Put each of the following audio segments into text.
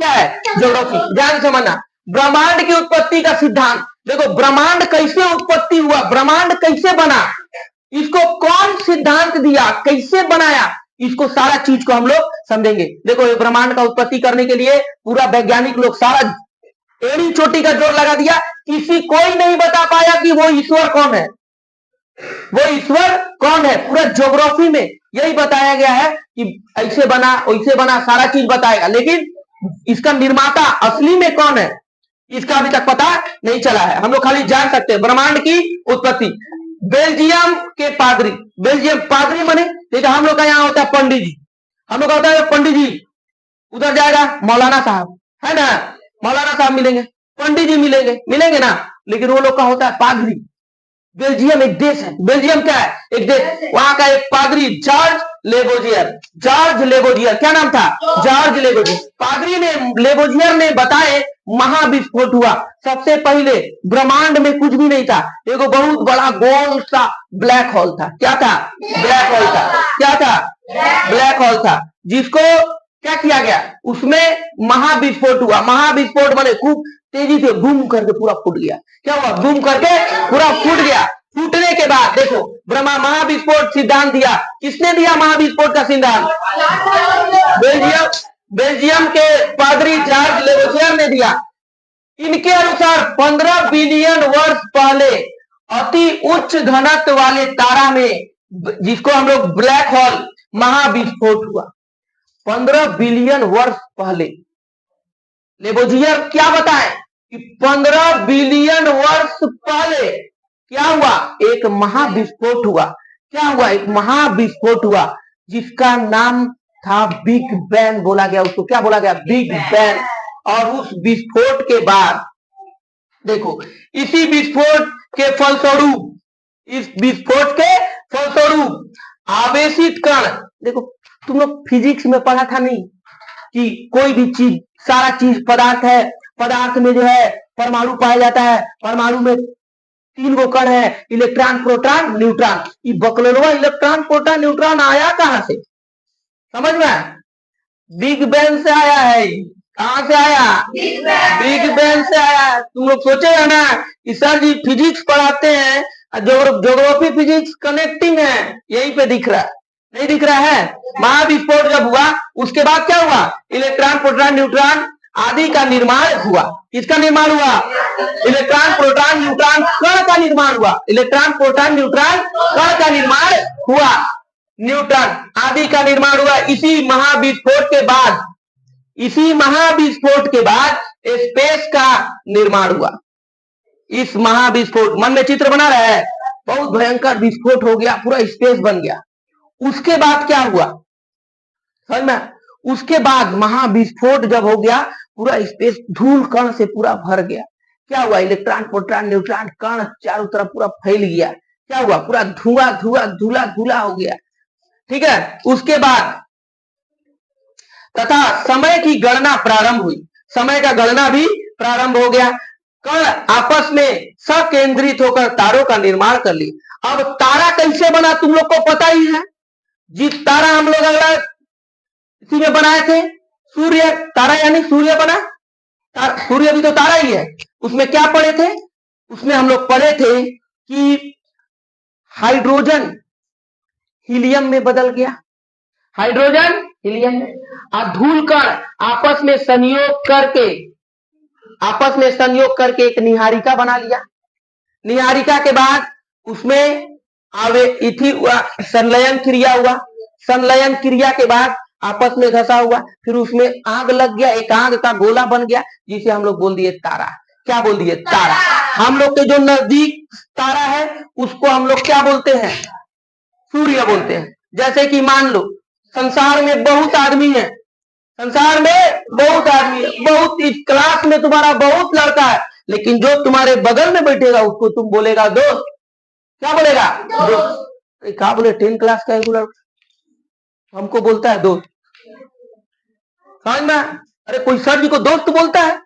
क्या है? ज्योग्राफी। ध्यान से समझना, ब्रह्मांड की उत्पत्ति का सिद्धांत। देखो ब्रह्मांड कैसे उत्पत्ति हुआ, ब्रह्मांड कैसे बना, इसको कौन सिद्धांत दिया, कैसे बनाया, इसको सारा चीज को हम लोग समझेंगे। देखो ये ब्रह्मांड का उत्पत्ति करने के लिए पूरा वैज्ञानिक लोग सारा एड़ी चोटी का जोर लगा दिया, किसी कोई नहीं बता पाया कि वो ईश्वर कौन है, वो ईश्वर कौन है। पूरा ज्योग्राफी में यही बताया गया है कि ऐसे बना वैसे बना, सारा चीज बताएगा, लेकिन इसका निर्माता असली में कौन है इसका अभी तक पता नहीं चला है। हम लोग खाली जान सकते हैं ब्रह्मांड की उत्पत्ति। बेल्जियम के पादरी, बेल्जियम पादरी माने देखा, हम लोग का यहाँ होता है पंडित जी, हम लोग का होता है पंडित जी, उधर जाएगा मौलाना साहब, है ना, मौलाना साहब मिलेंगे, पंडित जी मिलेंगे, मिलेंगे ना, लेकिन वो लोग का होता है पादरी। बेल्जियम एक देश है, बेल्जियम क्या है? एक देश। वहां का एक पादरी जॉर्ज लेबोजियर, जॉर्ज लेबोजियर, क्या नाम था? George Lavoisier. पादरी ने, लेबोजियर ने बताए महाविस्फोट हुआ। सबसे पहले ब्रह्मांड में कुछ भी नहीं था, एक बहुत बड़ा गोल सा ब्लैक होल था। क्या था? ब्लैक होल था। क्या था? ब्लैक होल था, जिसको क्या किया गया, उसमें महाविस्फोट हुआ। महाविस्फोट बने खूब तेजी से बूम करके पूरा फूट गया। क्या हुआ? बूम करके पूरा फूट गया। फूटने के बाद देखो ब्रह्मा महाविस्फोट सिद्धांत दिया। किसने दिया महाविस्फोट का सिद्धांत? बेल्जियम, बेल्जियम के पादरी जॉर्ज लेबोजियर ने दिया। इनके अनुसार 15 बिलियन वर्ष पहले अति उच्च घनत्व वाले तारा में, जिसको हम लोग ब्लैक होल, महाविस्फोट हुआ। 15 बिलियन वर्ष पहले लेबोजियर क्या बताए कि 15 बिलियन वर्ष पहले क्या हुआ? एक महाविस्फोट हुआ। क्या हुआ? एक महाविस्फोट हुआ, जिसका नाम था बिग बैंग बोला गया उसको। क्या बोला गया? Big bang. और उस विस्फोट के बाद देखो, इसी विस्फोट के फलस्वरूप, इस विस्फोट के फलस्वरूप आवेशित कण, देखो तुम लोग फिजिक्स में पढ़ा था नहीं कि कोई भी चीज, सारा चीज पदार्थ है, पदार्थ में जो है परमाणु पाया जाता है, परमाणु में 3 गो कण है, इलेक्ट्रॉन प्रोटॉन न्यूट्रॉन। ये बकलोलवा इलेक्ट्रॉन प्रोटॉन न्यूट्रॉन आया कहां से? समझ में? बिग बैंग से आया है। कहां से आया? बिग बैंग से आया। तुम लोग सोचेगा ना कि सर जी फिजिक्स पढ़ाते हैं, ज्योग्राफी फिजिक्स कनेक्टिंग है, यहीं पे दिख रहा है, नहीं दिख रहा है। महाविस्फोट जब हुआ उसके बाद क्या हुआ? इलेक्ट्रॉन प्रोटॉन न्यूट्रॉन आदि का निर्माण हुआ। किसका निर्माण हुआ? इलेक्ट्रॉन प्रोटॉन न्यूट्रॉन कण का निर्माण हुआ। इलेक्ट्रॉन प्रोटॉन न्यूट्रॉन कण का निर्माण हुआ, न्यूट्रॉन आदि का निर्माण हुआ। इसी महाविस्फोट के बाद, इसी महाविस्फोट के बाद स्पेस का निर्माण हुआ। इस महाविस्फोट, मन में चित्र बना रहा है, बहुत भयंकर विस्फोट हो गया, पूरा स्पेस बन गया। उसके बाद क्या हुआ? समझ में? उसके बाद महाविस्फोट जब हो गया, पूरा स्पेस धूल कण से पूरा भर गया। क्या हुआ? इलेक्ट्रॉन प्रोटॉन न्यूट्रॉन कण चारों तरफ पूरा फैल गया। क्या हुआ? पूरा धुआं धुआं धुला धुला हो गया। ठीक है। उसके बाद तथा समय की गणना प्रारंभ हुई, समय का गणना भी प्रारंभ हो गया। कण आपस में सकेंद्रित होकर तारों का निर्माण कर ली। अब तारा कैसे बना तुम लोग को पता ही है। जिस तारा हम लोग अगला इसी में बनाए थे, सूर्य तारा, यानी सूर्य बना, सूर्य भी तो तारा ही है। उसमें क्या पढ़े थे? उसमें हम लोग पढ़े थे कि हाइड्रोजन हीलियम में बदल गया, हाइड्रोजन हीलियम में, और धूल कण आपस में संयोग करके, आपस में संयोग करके एक निहारिका बना लिया। निहारिका के बाद उसमें संलयन क्रिया हुआ। संलयन क्रिया के बाद आपस में घसा हुआ, फिर उसमें आग लग गया, एक आग का गोला बन गया, जिसे हम लोग बोल दिए तारा। क्या बोल दिए? तारा। हम लोग के जो नजदीक तारा है उसको हम लोग क्या बोलते हैं? सूर्य बोलते हैं। जैसे कि मान लो संसार में बहुत आदमी है, संसार में बहुत आदमी है, बहुत, इस क्लास में तुम्हारा बहुत लड़का है, लेकिन जो तुम्हारे बगल में बैठेगा उसको तुम बोलेगा दोस्त। क्या बोलेगा? दोस्त। क्या बोले? 10 क्लास का एक हमको बोलता है दोस्त। समझ में? अरे कोई सर जी को दोस्त बोलता है?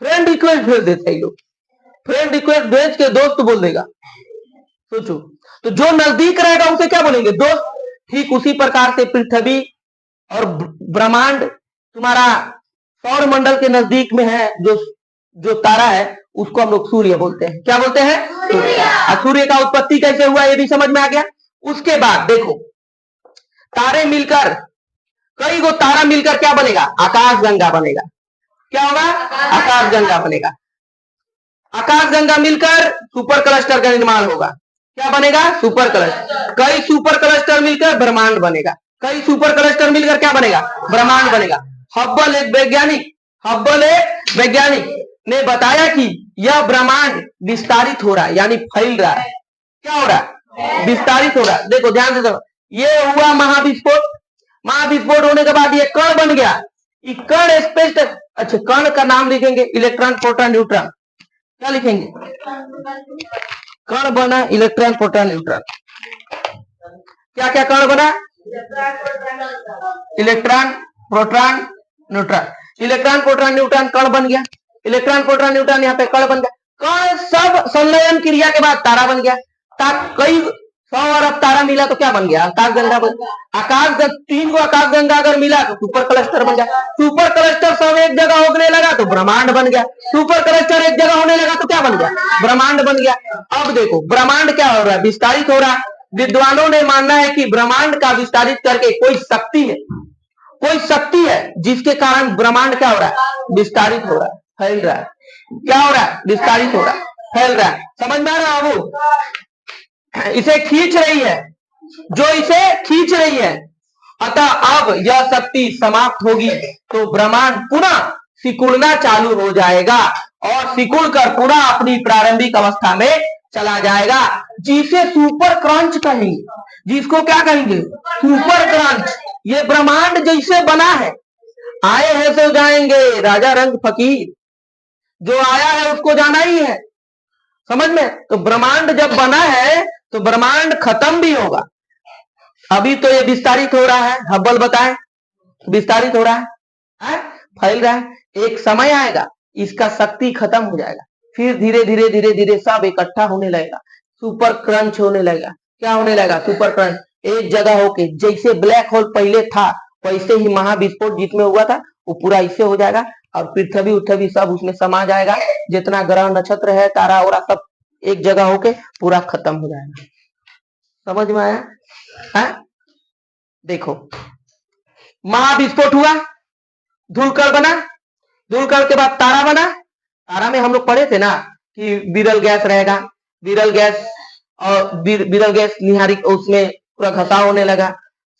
फ्रेंड रिक्वेस्ट भेज देते हैं लोग, फ्रेंड रिक्वेस्ट भेज के दोस्त बोल देगा। सोचो, तो जो नजदीक रहेगा उसे क्या बोलेंगे? दोस्त। ठीक उसी प्रकार से पृथ्वी और ब्रह्मांड तुम्हारा सौर मंडल के नजदीक में है जो जो तारा है उसको हम लोग सूर्य बोलते हैं। क्या बोलते हैं? सूर्य का उत्पत्ति कैसे हुआ ये भी समझ में आ गया। उसके बाद देखो तारे मिलकर, कई गो तारा मिलकर क्या बनेगा? आकाश गंगा बनेगा। क्या होगा? आकाश गंगा बनेगा। आकाश गंगा मिलकर सुपर क्लस्टर का निर्माण होगा। क्या बनेगा? Super cluster. कई सुपर क्लस्टर मिलकर ब्रह्मांड बनेगा। कई सुपर क्लस्टर मिलकर क्या बनेगा? ब्रह्मांड बनेगा। हब्बल एक वैज्ञानिक ने बताया कि यह ब्रह्मांड विस्तारित हो रहा है, यानी फैल रहा है। क्या हो रहा है? विस्तारित हो रहा है। देखो ध्यान से देखो, ये हुआ महाविस्फोट। महाविस्फोट होने के बाद ये कण बन गया। ये कण स्पेस, अच्छा कण का नाम लिखेंगे इलेक्ट्रॉन प्रोटॉन न्यूट्रॉन। क्या लिखेंगे? कण बना इलेक्ट्रॉन प्रोटॉन न्यूट्रॉन। क्या क्या कण बना? Electron proton neutron. Electron proton neutron कण बन गया। इलेक्ट्रॉन प्रोटॉन न्यूट्रॉन यहाँ पे कण बन गया। कण सब संलयन क्रिया के बाद तारा बन गया। कई 100 अरब तारा मिला तो क्या बन गया? आकाश गंगा बन गया। आकाश 3 को आकाश गंगा अगर मिला तो सुपर क्लस्टर बन गया। सुपर क्लस्टर सब एक जगह होने लगा तो ब्रह्मांड बन गया। सुपर क्लस्टर एक जगह होने लगा तो क्या बन गया? ब्रह्मांड बन गया। अब देखो ब्रह्मांड क्या हो रहा है? विस्तारित हो रहा है। विद्वानों ने मानना है कि ब्रह्मांड का विस्तारित करके कोई शक्ति है जिसके कारण ब्रह्मांड क्या हो रहा है? विस्तारित हो रहा है, फैल रहा है। क्या हो रहा है? विस्तारित हो रहा है, फैल रहा है। समझ में आ रहा है? वो इसे खींच रही है, जो इसे खींच रही है। अतः अब यह शक्ति समाप्त होगी तो ब्रह्मांड पुनः सिकुड़ना चालू हो जाएगा और सिकुड़ कर पुनः अपनी प्रारंभिक अवस्था में चला जाएगा, जिसे सुपर क्रंच कहेंगे। जिसको क्या कहेंगे? Super crunch. ये ब्रह्मांड जैसे बना है, आए हैं सो जाएंगे, राजा रंग फकीर। जो आया है उसको जाना ही है। समझ में? तो ब्रह्मांड जब बना है तो ब्रह्मांड खत्म भी होगा। अभी तो ये विस्तारित हो रहा है, हब्बल बताए विस्तारित हो रहा है, फैल रहा है। एक समय आएगा इसका शक्ति खत्म हो जाएगा, फिर धीरे धीरे धीरे धीरे सब इकट्ठा होने लगेगा, सुपर क्रंच होने लगेगा। क्या होने लगेगा? Super crunch. एक जगह होके, जैसे ब्लैक होल पहले था वैसे ही महाविस्फोट जिसमें हुआ था वो पूरा इससे हो जाएगा और पृथ्वी उथवी सब उसमें समा जाएगा। जितना ग्रह नक्षत्र है, तारा और सब एक जगह होके पूरा खत्म हो जाएगा। समझ में आया? है? देखो महाविस्फोट हुआ, धूलकण बना, धूलकण के बाद तारा बना। तारा में हम लोग पढ़े थे ना कि विरल गैस रहेगा, विरल गैस और विरल गैस निहारिक, उसमें पूरा घसाव होने लगा,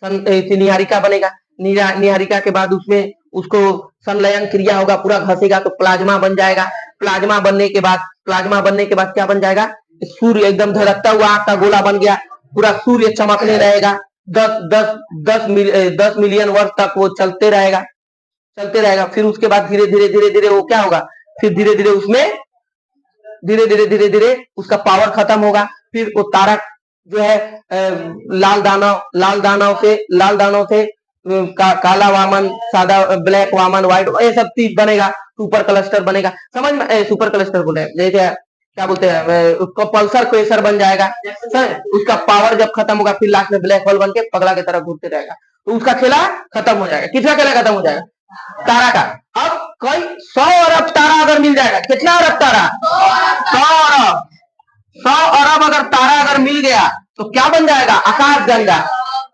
निहारिका बनेगा। निहारिका के बाद उसमें उसको संलयन क्रिया होगा, पूरा घसेगा तो प्लाज्मा बन जाएगा। प्लाज्मा बनने के बाद क्या बन जाएगा? सूर्य एकदम धड़कता हुआ आग का गोला बन गया, पूरा सूर्य चमकने रहेगा। 10 मिलियन वर्ष तक वो चलते रहेगा। फिर उसके बाद धीरे धीरे वो क्या होगा? फिर धीरे धीरे उसका पावर खत्म होगा। फिर वो तारा जो है लाल दानव से काला वामन, सादा ब्लैक वामन, व्हाइट, ये सब चीज बनेगा। सुपर क्लस्टर बनेगा। समझ में? सुपर क्लस्टर बोले जैसे क्या बोलते हैं, उसको पल्सर क्वेसर बन जाएगा। उसका पावर जब खत्म होगा फिर लास्ट में ब्लैक होल बन के पगला की तरह घूमते रहेगा, तो उसका खेला खत्म हो जाएगा। किसका खेला खत्म हो जाएगा? तारा का। अब कोई 100 अरब तारा अगर मिल जाएगा, कितना अरब तारा? 100 अरब अगर तारा अगर मिल गया तो क्या बन जाएगा? आकाश गंगा।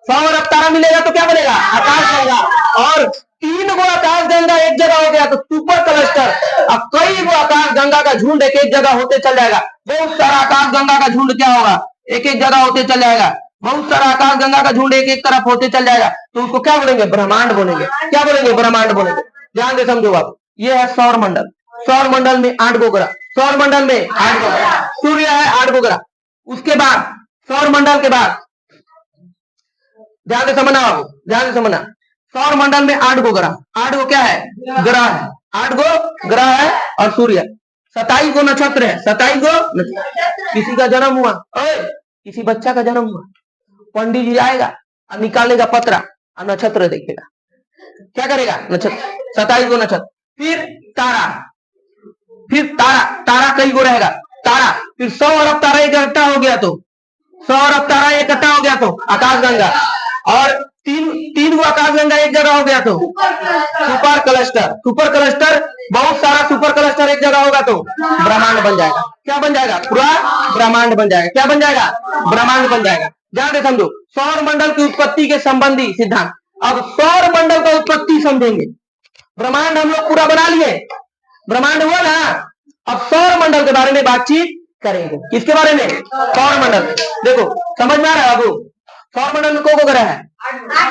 100 अरब तारा मिलेगा तो क्या बनेगा? आकाश गंगा। और 3 गो आकाश गंगा एक जगह हो गया तो सुपर क्लस्टर। अब कई गो आकाश गंगा का झुंड एक एक जगह होते चल जाएगा। बहुत सारा आकाश गंगा का झुंड क्या होगा? एक एक जगह होते चल जाएगा। बहुत सारा आकाश गंगा का झुंड एक एक तरफ होते चल जाएगा, तो उसको क्या बोलेंगे? ब्रह्मांड बोलेंगे। क्या बोलेंगे? ब्रह्मांड बोलेंगे। ध्यान से समझो आप, ये है सौर मंडल। सौर मंडल में 8 गो ग्रह, सौर मंडल में 8 गो ग्रह, सूर्य है 8 गो ग्रह। उसके बाद सौर मंडल के बाद ध्यान से समझना, सौर मंडल में 8 गो ग्रह। 8 गो क्या है? ग्रह है। 8 गो ग्रह है और सूर्य। 27 गो नक्षत्र है। 27 गो नक्षत्र। किसी का जन्म हुआ, किसी बच्चा का जन्म हुआ, पंडित जी आएगा और निकालेगा पत्रा और नक्षत्र देखेगा। क्या करेगा? नक्षत्र। 27 गो नक्षत्र। फिर तारा कई गो रहेगा? तारा। फिर 100 अरब तारा इकट्ठा हो गया तो 100 अरब तारा इकट्ठा हो गया तो आकाश गंगा। और तीन तीन आकाशगंगा एक जगह हो गया तो सुपर क्लस्टर बहुत सारा सुपर क्लस्टर एक जगह होगा तो ब्रह्मांड बन जाएगा। क्या बन जाएगा? पूरा ब्रह्मांड बन जाएगा। क्या बन जाएगा? ब्रह्मांड बन जाएगा। ध्यान से समझो, सौर मंडल की उत्पत्ति के संबंधी सिद्धांत। अब सौर मंडल का उत्पत्ति समझेंगे। ब्रह्मांड हम लोग पूरा बना लिए, ब्रह्मांड हुआ ना। अब सौर मंडल के बारे में बातचीत करेंगे। किसके बारे में? सौर मंडल। देखो समझ में आ रहा है बाबू? सौर मंडल में को ग्रह है?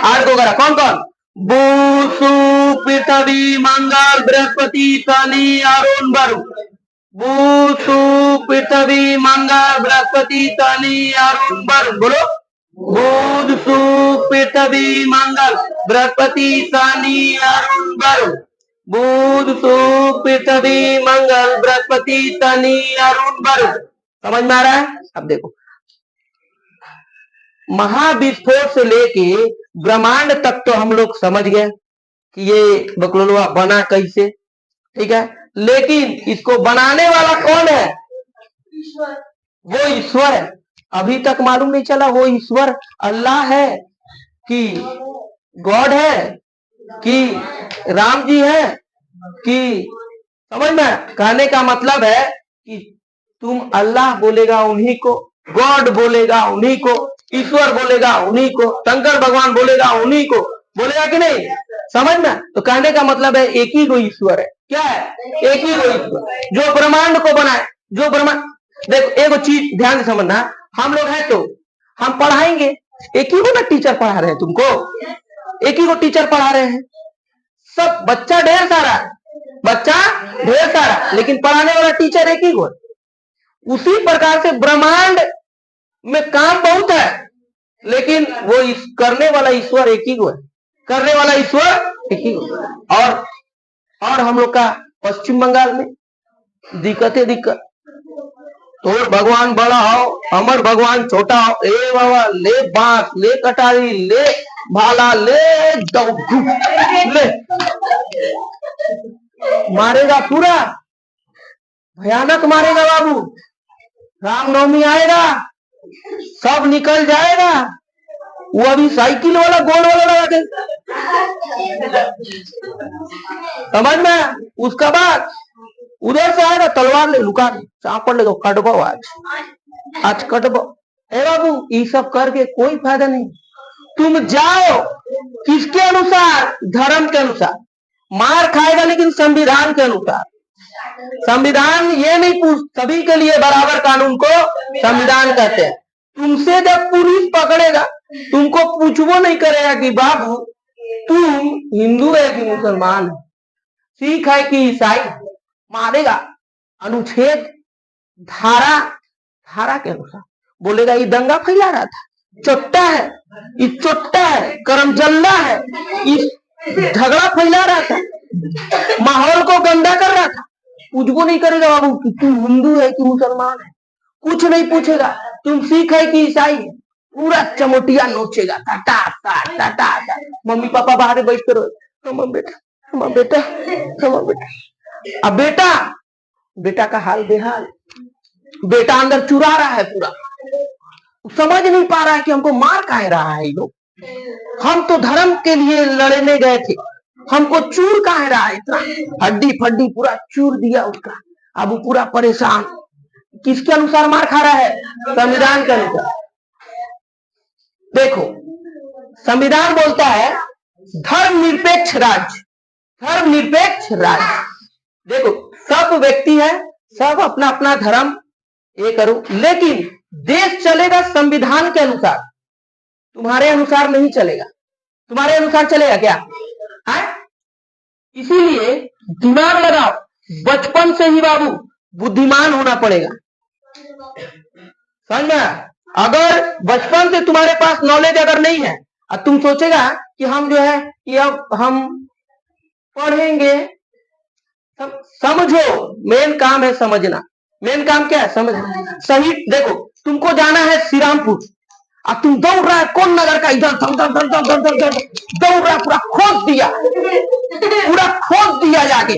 8 को ग्रह। कौन कौन? बुध, शुक्र, पृथ्वी, मंगल, बृहस्पति, शनि, अरुण, वरुण। बुध, शुक्र, पृथ्वी, मंगल, बृहस्पति, शनि, अरुण, वरुण। बोलो, बुध, शुक्र, पृथ्वी, मंगल, बृहस्पति, शनि, अरुण, वरुण। बुध, शुक्र, पृथ्वी, मंगल, बृहस्पति, शनि, अरुण, वरुण। समझ में आ रहा है? अब देखो, महाविस्फोट से लेके ब्रह्मांड तक तो हम लोग समझ गए कि ये बकलोलवा बना कैसे, ठीक है। लेकिन इसको बनाने वाला कौन है? वो ईश्वर है। अभी तक मालूम नहीं चला वो ईश्वर अल्लाह है कि गॉड है कि राम जी है कि, समझ में? कहने का मतलब है कि तुम अल्लाह बोलेगा उन्हीं को, गॉड बोलेगा उन्हीं को, ईश्वर बोलेगा उन्हीं को, शंकर भगवान बोलेगा उन्हीं को, बोलेगा कि नहीं? समझ में? तो कहने का मतलब है एक ही को ईश्वर है। क्या है? एक ही को ईश्वर जो ब्रह्मांड को बनाए, जो ब्रह्मांड। देखो एक चीज ध्यान से समझना, हम लोग हैं तो हम पढ़ाएंगे, एक ही को ना टीचर पढ़ा रहे हैं तुमको, एक ही को टीचर पढ़ा रहे हैं। सब बच्चा ढेर सारा, बच्चा ढेर सारा, लेकिन पढ़ाने वाला टीचर एक ही को। उसी प्रकार से ब्रह्मांड में काम बहुत है, लेकिन वो करने वाला ईश्वर एक ही को है। करने वाला ईश्वर एक ही को। और हम लोग का पश्चिम बंगाल में दिक्कत तो भगवान बड़ा हो, अमर भगवान छोटा हो। ए बाबा, ले बांस, ले कटारी, ले भाला, ले ले मारेगा, पूरा भयानक मारेगा बाबू। रामनवमी आएगा, सब निकल जाएगा। वो अभी साइकिल वाला गोल वाला लगा के, समझ में? उसका बाद उधर से आएगा, तलवार ले लुका चापड़ ले, कटबो आज कटबो। ए बाबू, ये सब करके कोई फायदा नहीं। तुम जाओ किसके अनुसार? धर्म के अनुसार। मार खाएगा लेकिन संविधान के अनुसार। संविधान ये नहीं पूछ, सभी के लिए बराबर कानून को संविधान कहते हैं। तुमसे जब पुलिस पकड़ेगा, तुमको पूछवो नहीं करेगा कि बाबू तुम हिंदू है कि मुसलमान है, सिख है कि ईसाई। मारेगा अनुच्छेद धारा के अनुसार। बोलेगा ये दंगा फैला रहा था, चोट्टा है, ये चोट्टा है, करमजल्ला है, इस झगड़ा फैला रहा था, माहौल को गंदा कर रहा था। पूछबो नहीं करेगा बाबू कि तू हिंदू है कि मुसलमान है, कुछ नहीं पूछेगा। तुम सिख है कि ईसाई है, पूरा चमोटिया नोचेगा। टाटा टाटा टाटा। मम्मी पापा बाहर बैठ कर, बेटा बेटा बेटा। अब बेटा का हाल बेहाल। बेटा अंदर चुरा रहा है पूरा, समझ नहीं पा रहा है कि हमको मार काहे रहा है ये लोग। हम तो धर्म के लिए लड़ने गए थे, हमको चूर काहे रहा है इतना। हड्डी फड्डी पूरा चूर दिया उसका। अब वो पूरा परेशान। किसके अनुसार मार खा रहा है? संविधान के अनुसार। देखो संविधान बोलता है धर्मनिरपेक्ष राज्य, धर्मनिरपेक्ष राज्य। देखो सब व्यक्ति है, सब अपना अपना धर्म ये करो, लेकिन देश चलेगा संविधान के अनुसार। तुम्हारे अनुसार नहीं चलेगा। तुम्हारे अनुसार चलेगा क्या? है? इसीलिए दिमाग लगाओ, बचपन से ही बाबू बुद्धिमान होना पड़ेगा। समझ में? अगर बचपन से तुम्हारे पास नॉलेज अगर नहीं है और तुम सोचेगा कि हम जो है कि अब हम पढ़ेंगे, समझो मेन काम है समझना। मेन काम क्या है? समझना। सही। देखो तुमको जाना है श्रीरामपुर और तुम दौड़ रहा है कौन नगर का, इधर दौड़ रहा, पूरा खोद दिया जाके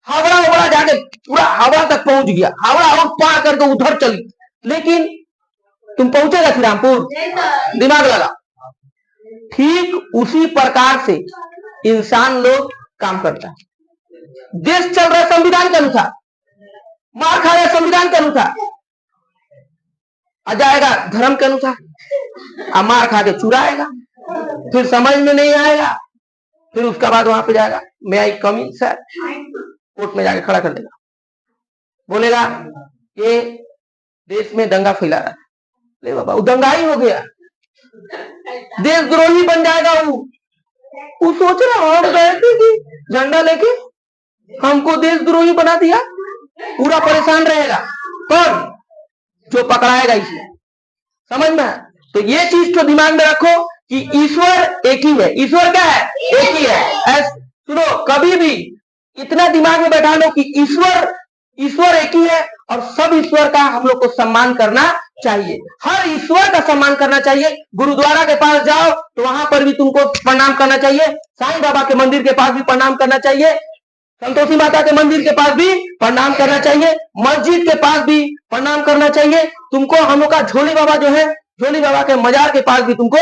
हावड़ा जाके पूरा हावड़ा तक पहुंच गया। हावड़ा और पार करके उधर चली, लेकिन तुम पहुंचेगा श्रीरामपुर? दिमाग लगा। ठीक उसी प्रकार से इंसान लोग काम करता है। देश चल रहा है संविधान के अनुसार, मार खा रहा है संविधान के अनुसार, आ जाएगा धर्म के अनुसार, आ मार खा के चुराएगा, फिर समझ में नहीं आएगा, फिर उसका बाद वहां पे जाएगा, मैं आई कम इन सर, कोर्ट में जाके खड़ा कर देगा, बोलेगा ये देश में दंगा फैला रहा है। ले बाबा, वो दंगा ही हो गया, देशद्रोही बन जाएगा। वो सोच रहा हम गए थे कि झंडा लेके हमको देशद्रोही बना दिया, पूरा परेशान रहेगा। कौन? जो पकड़ाएगा इसमें, समझ में? तो ये चीज तो दिमाग में रखो कि ईश्वर एक ही है। ईश्वर क्या है? एक ही है। सुनो, कभी भी इतना दिमाग में बैठा लो कि ईश्वर एक ही है और सब ईश्वर का हम लोग को सम्मान करना चाहिए। हर ईश्वर का सम्मान करना चाहिए। गुरुद्वारा के पास जाओ तो वहां पर भी तुमको प्रणाम करना चाहिए, साईं बाबा के मंदिर के पास भी प्रणाम करना चाहिए, संतोषी माता के मंदिर के पास भी प्रणाम करना चाहिए, मस्जिद के पास भी प्रणाम करना चाहिए। तुमको हम लोग का झोली बाबा जो है, झोली बाबा के मजार के पास भी तुमको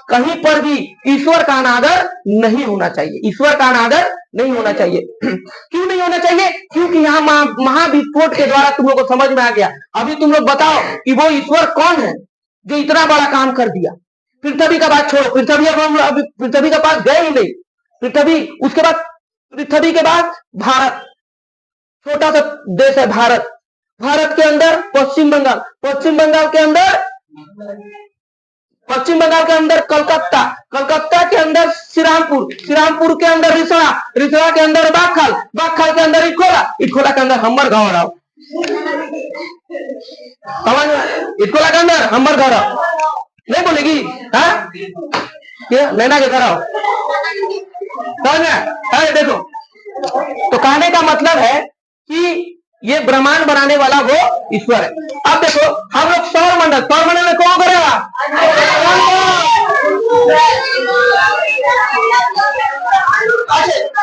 कहीं पर भी ईश्वर का अनादर नहीं होना चाहिए। ईश्वर का अनादर नहीं होना चाहिए। क्यों नहीं होना चाहिए? क्योंकि यहाँ महाविस्फोट के द्वारा तुम लोग को समझ में आ गया। अभी तुम लोग बताओ कि वो ईश्वर कौन है जो इतना बड़ा काम कर दिया। पृथ्वी का बात छोड़ो, पृथ्वी अब हम अभी पृथ्वी के पास गए ही नहीं। पृथ्वी, उसके बाद पृथ्वी के बाद भारत, छोटा सा देश है भारत। भारत के अंदर पश्चिम बंगाल, पश्चिम बंगाल के अंदर कलकत्ता, कलकत्ता के अंदर श्रीरामपुर, श्रीरामपुर के अंदर रिसड़ा, रिसड़ा के अंदर बागखाल, बागखाल के अंदर इटखोला, इटखोला के अंदर हम्बर गाँव, समझ में? इटखोला के अंदर हम्बर गाँव नहीं बोलेगी? हाँ, नैना के घर आओ, समझ में? अरे देखो, तो कहने का मतलब है कि ये ब्रह्मांड बनाने वाला वो ईश्वर है। अब देखो, हम लोग सौर मंडल में कौन करेगा?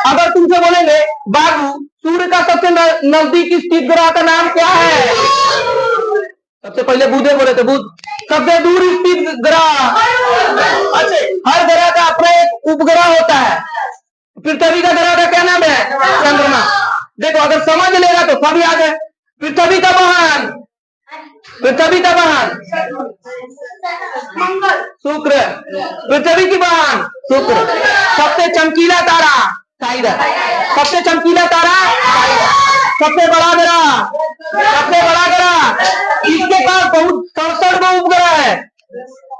अगर तुमसे बोलेंगे बाबू सूर्य का सबसे नजदीक स्थित ग्रह का नाम क्या है? सबसे पहले बुध बोले थे, बुध। सबसे दूर स्थित ग्रह, अच्छा, हर ग्रह का अपना एक उपग्रह होता है। पृथ्वी का ग्रह का क्या नाम है? चंद्रमा। देखो, अगर समझ लेगा तो सभी आ गए। पृथ्वी का वाहन, पृथ्वी का वाहन शुक्र, पृथ्वी की वाहन शुक्र। सबसे चमकीला तारा टाइगर, सबसे चमकीला तारा टाइगर। सबसे बड़ा ग्रह इसके पास बहुत 67 उपग्रह है।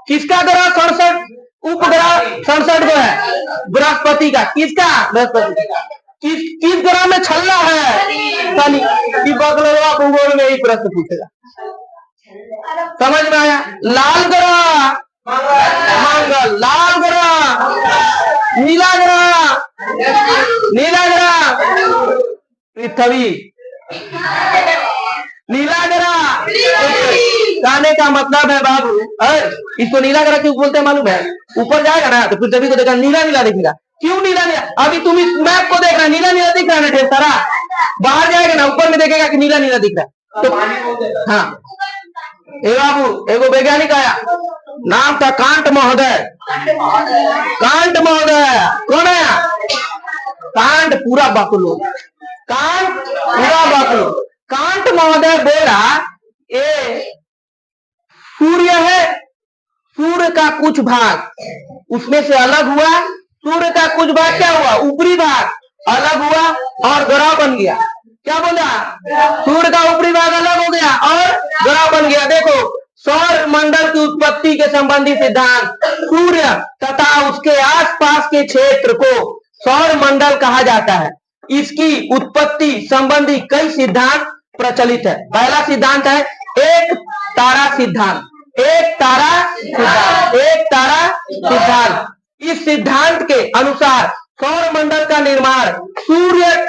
किसका ग्रह 67 उपग्रह 67 को है? बृहस्पति का। किसका? बृहस्पति का। किस ग्रह में छल्ला है? शनि की। बगलवा भूगोल में ही प्रश्न पूछेगा, समझ में आया? लाल ग्रह मंगल, लाल ग्रह, नीला ग्रह पृथ्वी, नीला ग्रह। कहने का मतलब है बाबू, इसको नीला ग्रह क्यों बोलते हैं मालूम है? ऊपर जाएगा ना तो पृथ्वी को देखा नीला नीला दिखेगा। क्यों नीला नीला? अभी तुम इस मैप को देख रहे, नीला नीला दिख रहा है ना ढेर सारा। बाहर जाएगा ना, ऊपर में देखेगा कि नीला नीला दिख रहा है। तो हाँ, ए बाबू, एगो वैज्ञानिक आया, नाम था कांट महोदय। कांट महोदय कौन आया? कांट पूरा बकलो, कांट पूरा बकलो। कांट महोदय बोला, ए सूर्य है, सूर्य का कुछ भाग उसमें से अलग हुआ, सूर्य का कुछ भाग क्या हुआ? ऊपरी भाग अलग हुआ और ग्रह बन गया। क्या बोला? सूर्य का ऊपरी भाग अलग हो गया और ग्रह बन गया। देखो, सौर मंडल की उत्पत्ति के संबंधी सिद्धांत, सूर्य तथा उसके आसपास के क्षेत्र को सौर मंडल कहा जाता है। इसकी उत्पत्ति संबंधी कई सिद्धांत प्रचलित है। पहला सिद्धांत है एक तारा सिद्धांत। एक तारा सिद्धांत, एक तारा सिद्धांत। इस सिद्धांत के अनुसार सौर मंडल का निर्माण सूर्य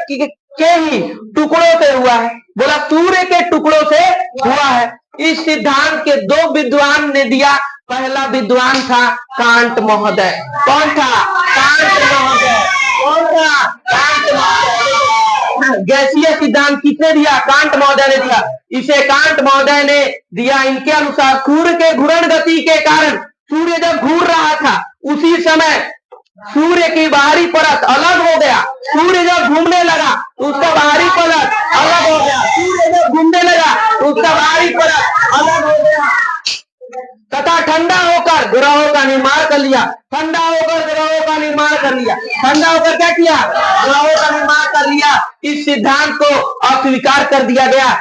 के ही टुकड़ों से हुआ है। बोला, सूर्य के टुकड़ों से हुआ है। इस सिद्धांत के 2 विद्वान ने दिया। पहला विद्वान था कांट महोदय। कौन था? कांट महोदय। कौन था? कांट महोदय। गैसीय सिद्धांत किसने दिया? कांट महोदय ने दिया। इसे कांट महोदय ने दिया। इनके अनुसार सूर्य के घूर्ण गति के कारण सूर्य जब घूर रहा था उसी समय सूर्य की बाहरी परत अलग हो गया। सूर्य जब घूमने लगा तो उसका बाहरी परत अलग हो गया। सूर्य जब घूमने लगा तो उसका बाहरी परत अलग हो गया तथा ठंडा होकर ग्रहों का निर्माण कर लिया। ठंडा होकर ग्रहों का निर्माण कर लिया। ठंडा होकर क्या किया? ग्रहों का निर्माण कर लिया। इस सिद्धांत को अस्वीकार कर दिया गया।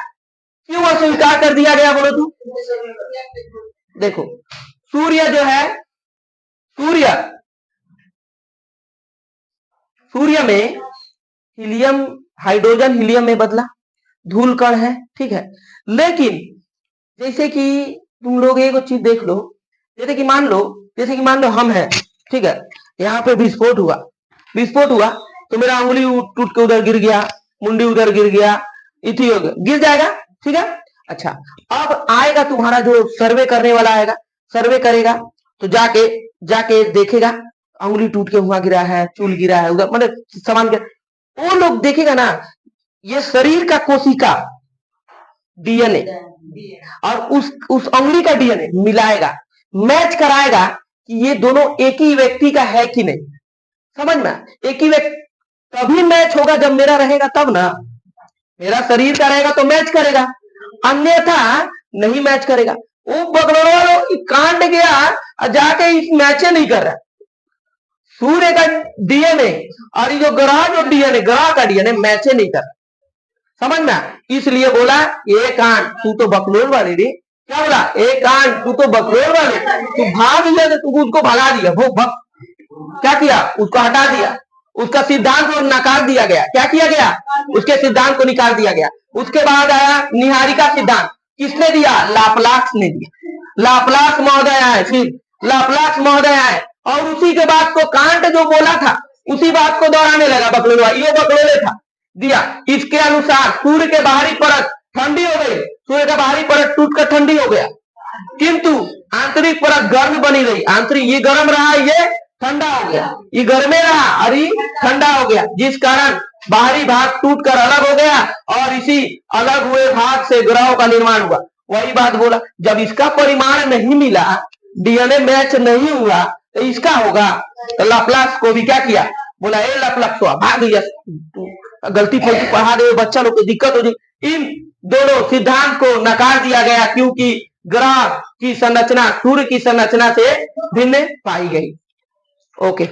क्यों अस्वीकार कर दिया गया बोलो तो? देखो, सूर्य जो है, सूर्य में हीलियम, हाइड्रोजन हीलियम में बदला, धूल कण है, ठीक है। लेकिन जैसे कि तुम लोग एक चीज देख लो, जैसे कि मान लो हम हैं, ठीक है। यहाँ पे विस्फोट हुआ तो मेरा उंगली टूट के उधर गिर गया, मुंडी उधर गिर गया, इति हो गया, गिर जाएगा, ठीक है। अच्छा, अब आएगा तुम्हारा जो सर्वे करने वाला आएगा, सर्वे करेगा तो जाके देखेगा उंगली टूट के वहां गिरा है, चूल गिरा है उधर, मतलब सामान गिरा, वो लोग देखेगा ना, ये शरीर का कोशिका डीएनए और उस उंगली का डीएनए मिलाएगा, मैच कराएगा कि ये दोनों एक ही व्यक्ति का है कि नहीं। समझ में? एक ही व्यक्ति तभी मैच होगा जब मेरा रहेगा तब ना, मेरा शरीर का रहेगा तो मैच करेगा, अन्यथा नहीं मैच करेगा। वो बगलोड़ा कांड गया जाके इस मैचे नहीं कर रहा। सूर्य का डीएनए और ये जो डीएनए, ग्रह का डीएनए मैचे नहीं कर रहा। समझ में? इसलिए बोला ये कांड तू तो बकलोल वाले रे, क्या बोला? एक कांड तू तो बकलोल वाले, तू भाग लिया, तू उसको भगा दिया, वो क्या किया? उसको हटा दिया, उसका सिद्धांत को नकार दिया गया। क्या किया गया? उसके सिद्धांत को निकाल दिया गया। उसके बाद आया निहारिका सिद्धांत। किसने दिया? लाप्लास ने दिया। लाप्लास महोदय आए, फिर लाप्लास महोदय आए और उसी के बाद को कांट जो बोला था उसी बात को दोहराने लगा बकलोल, ये बकलोले था, दिया। इसके अनुसार सूर्य के बाहरी परत ठंडी हो गई, सूर्य का बाहरी परत टूटकर ठंडी हो गया, किंतु आंतरिक परत गर्म बनी रही। आंतरिक ये गर्म रहा, ये ठंडा हो गया, ये गर्मे रहा और ये ठंडा हो गया, जिस कारण बाहरी भाग टूटकर अलग हो गया और इसी अलग हुए भाग से ग्रहों का निर्माण हुआ। वही बात बोला, जब इसका परिमाण नहीं मिला, डीएनए मैच नहीं हुआ तो इसका होगा। तो लाप्लास को भी क्या किया? बोला ए लाप्लास भाग गया, गलती फलती पढ़ा दे, बच्चा लोग को दिक्कत हो जाए। इन दोनों सिद्धांत को नकार दिया गया क्योंकि ग्रह की संरचना सूर्य की संरचना से भिन्न पाई गई। ओके।